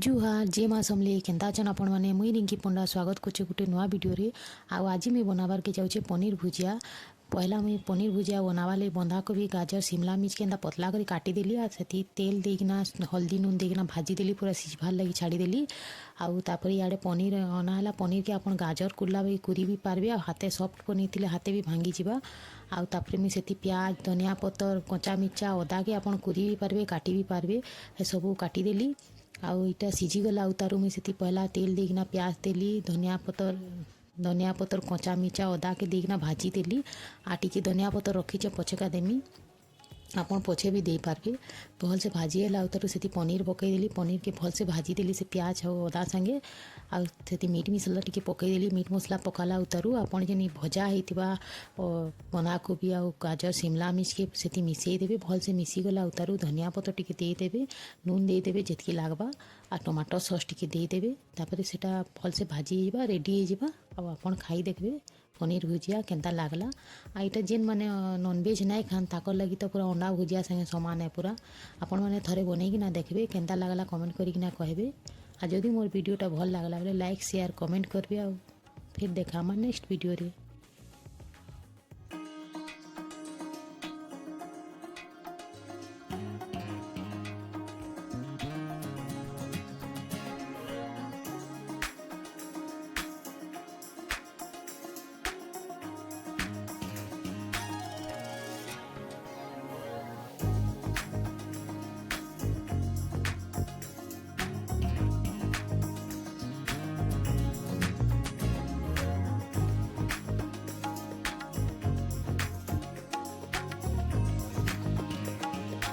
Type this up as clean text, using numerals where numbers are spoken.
जुहार जे माँ समले केन्ता अछन आपण मैंने मुई रिंकी पंडा स्वागत करछे गोटे नुआ वीडियो रे। आज मुई बनाबार के जाऊे पनीर भुजिया। पहला मुई पनीर भुजिया बनावा लगी बंधाकोबी गाजर शिमला मिर्च के पतला कर काटिदेली आ से तेल देना हल्दी नून देना भाजीदेली पूरा सिझबार लगी छाड़ीदेली। आउे इे पनीर अनाला पनीर के आपन गाजर कुर्ला भी कुरी भी पारबे हाथे सफ्ट पनीर थिले हाथे भी भांगी जीवा। आउे मुझे से प्याज धनिया पतर कच्चा मिर्चा अदा के आपन कुरी भी पारबे काटी भी पारबे सबू काटिदेली। आउ इटा सिझीगला तारू मुझे से पहला तेल देना प्याज देली धनिया पतर कच्चा मिर्चा अदा के देना भाजी देली। आटिके धनिया पतर रखीचे पछेका देमी आपन पछे भी दे पारबे। भल से भाजी है तारू से पनीर पकईदेली पनीर के भल से भाजी देली से प्याज और अदा संगे आते मीट मसला टी पकईदेली मीट मसला पकाला उतारू आपन जेन भजा होता बंधाकोबी आ गाजर शिमला मिर्च के से मिसई देवे भल से मिसीगला उतारू धनिया पतर टी देदेवे नून देदेवे जितकी लागबा आ टमाटो सॉस टी देदेवे तापर से भल से भाजी होगा रेडी होगा आपन खाई देखबे पनीर भुजिया केन्ता लागला। आईटा जेन माने नॉनवेज नाई खान ताकर लगी तो पूरा अंडा भुजिया संगे समान है पूरा। आपण मैंने थरे बनईकिना देखबे केन्ता लागला कमेंट करिकिना कहबे। आ जदि मोर वीडियोटा भल लागला बेले लाइक शेयर कमेंट करबे। आ फिर देखा नेक्स्ट वीडियो रे।